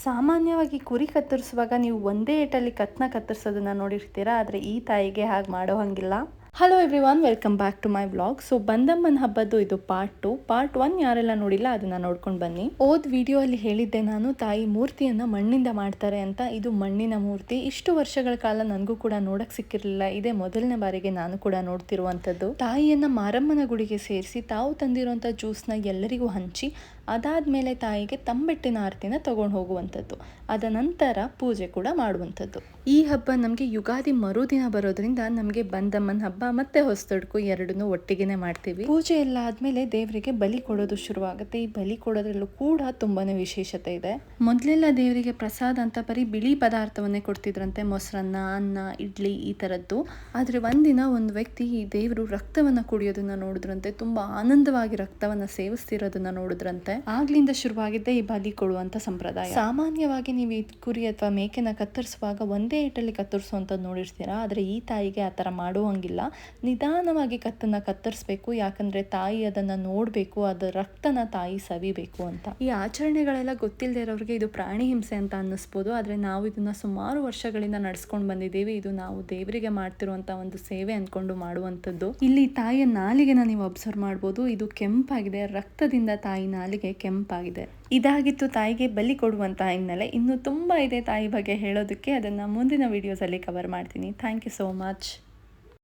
ಸಾಮಾನ್ಯವಾಗಿ ಕುರಿ ಕತ್ತರಿಸುವಾಗ ನೀವು ಒಂದೇ ಏಟಲ್ಲಿ ಕತ್ತನ್ನ ಕತ್ತರಿಸೋದನ್ನ ನೋಡಿರ್ತೀರಾ, ಆದರೆ ಈ ತಾಯಿಗೆ ಹಾಗೆ ಮಾಡೋ ಹಂಗಿಲ್ಲ. Hello everyone, welcome back to my vlog. So ಬಂದಮ್ಮನ ಹಬ್ಬದ್ದು ಇದು ಪಾರ್ಟ್ 2. ಪಾರ್ಟ್ 1 ಯಾರೆಲ್ಲ ನೋಡಿಲ್ಲ ಅದನ್ನ ನೋಡ್ಕೊಂಡು ಬನ್ನಿ. ವಿಡಿಯೋ ಅಲ್ಲಿ ಹೇಳಿದ್ದೆ ನಾನು ತಾಯಿ ಮೂರ್ತಿಯನ್ನ ಮಣ್ಣಿಂದ ಮಾಡ್ತಾರೆ ಅಂತ. ಇದು ಮಣ್ಣಿನ ಮೂರ್ತಿ. ಇಷ್ಟು ವರ್ಷಗಳ ಕಾಲ ನನಗೂ ಕೂಡ ನೋಡಕ್ ಸಿಕ್ಕಿರಲಿಲ್ಲ. ಇದೇ ಮೊದಲನೇ ಬಾರಿಗೆ ನಾನು ಕೂಡ ನೋಡ್ತಿರುವಂತದ್ದು. ತಾಯಿಯನ್ನ ಮಾರಮ್ಮನ ಗುಡಿಗೆ ಸೇರಿಸಿ ತಾವು ತಂದಿರುವಂತ ಜ್ಯೂಸ್ನ ಎಲ್ಲರಿಗೂ ಹಂಚಿ ಅದಾದ್ಮೇಲೆ ತಾಯಿಗೆ ತಂಬೆಟ್ಟಿನ ಆರತಿನ ತಗೊಂಡು ಹೋಗುವಂಥದ್ದು. ಅದ ನಂತರ ಪೂಜೆ ಕೂಡ ಮಾಡುವಂಥದ್ದು. ಈ ಹಬ್ಬ ನಮಗೆ ಯುಗಾದಿ ಮರುದಿನ ಬರೋದ್ರಿಂದ ನಮಗೆ ಬಂದಮ್ಮನ ಹಬ್ಬ ಮತ್ತೆ ಹೊಸದೊಡ್ಕು ಎರಡನ್ನೂ ಒಟ್ಟಿಗೆನೆ ಮಾಡ್ತೀವಿ. ಪೂಜೆ ಎಲ್ಲ ಆದ್ಮೇಲೆ ದೇವರಿಗೆ ಬಲಿ ಕೊಡೋದು ಶುರುವಾಗುತ್ತೆ. ಈ ಬಲಿ ಕೊಡೋದ್ರಲ್ಲೂ ಕೂಡ ತುಂಬಾನೇ ವಿಶೇಷತೆ ಇದೆ. ಮೊದಲೆಲ್ಲ ದೇವರಿಗೆ ಪ್ರಸಾದ ಅಂತ ಬರೀ ಬಿಳಿ ಪದಾರ್ಥವನ್ನೇ ಕೊಡ್ತಿದ್ರಂತೆ, ಮೊಸರನ್ನ, ಅನ್ನ, ಇಡ್ಲಿ ಈ ತರದ್ದು. ಆದ್ರೆ ಒಂದಿನ ಒಂದು ವ್ಯಕ್ತಿ ಈ ದೇವರು ರಕ್ತವನ್ನ ಕುಡಿಯೋದನ್ನ ನೋಡಿದ್ರಂತೆ. ತುಂಬಾ ಆನಂದವಾಗಿ ರಕ್ತವನ್ನ ಸೇವಿಸ್ತಿರೋದನ್ನ ನೋಡಿದ್ರಂತೆ. ಆಗ್ಲಿಂದ ಶುರುವಾಗಿದ್ದೆ ಈ ಬಲಿ ಕೊಡುವಂತ ಸಂಪ್ರದಾಯ. ಸಾಮಾನ್ಯವಾಗಿ ನೀವು ಈ ಕುರಿ ಅಥವಾ ಮೇಕೆನ ಕತ್ತರಿಸುವಾಗ ಒಂದೇ ಏಟಲ್ಲಿ ಕತ್ತರಿಸುವಂಥದ್ದು ನೋಡಿರ್ತೀರಾ, ಆದರೆ ಈ ತಾಯಿಗೆ ಆ ಥರ ಮಾಡುವಂಗಿಲ್ಲ. ನಿಧಾನವಾಗಿ ಕತ್ತನ್ನ ಕತ್ತರಿಸ್ಬೇಕು, ಯಾಕಂದ್ರೆ ತಾಯಿ ಅದನ್ನ ನೋಡಬೇಕು, ಅದರ ರಕ್ತನ ತಾಯಿ ಸವಿಬೇಕು ಅಂತ. ಈ ಆಚರಣೆಗಳೆಲ್ಲ ಗೊತ್ತಿಲ್ಲದೆ ಇರೋರಿಗೆ ಇದು ಪ್ರಾಣಿ ಹಿಂಸೆ ಅಂತ ಅನ್ನಿಸ್ಬೋದು, ಆದರೆ ನಾವು ಇದನ್ನ ಸುಮಾರು ವರ್ಷಗಳಿಂದ ನಡ್ಸ್ಕೊಂಡು ಬಂದಿದ್ದೀವಿ. ಇದು ನಾವು ದೇವರಿಗೆ ಮಾಡ್ತಿರುವಂತ ಒಂದು ಸೇವೆ ಅನ್ಕೊಂಡು ಮಾಡುವಂಥದ್ದು. ಇಲ್ಲಿ ತಾಯಿಯ ನಾಲಿಗೆನ ನೀವು ಅಬ್ಸರ್ವ್ ಮಾಡ್ಬೋದು, ಇದು ಕೆಂಪಾಗಿದೆ. ರಕ್ತದಿಂದ ತಾಯಿ ನಾಲಿಗೆ ಕೆಂಪಾಗಿದೆ. ಇದಾಗಿತ್ತು ತಾಯಿಗೆ ಬಲಿ ಕೊಡುವಂತಹ ಹಿನ್ನೆಲೆ. ಇನ್ನು ತುಂಬಾ ಇದೆ ತಾಯಿ ಬಗ್ಗೆ ಹೇಳೋದಕ್ಕೆ, ಅದನ್ನ ಮುಂದಿನ ವಿಡಿಯೋಸ್ ಅಲ್ಲಿ ಕವರ್ ಮಾಡ್ತೀನಿ. Thank you so much.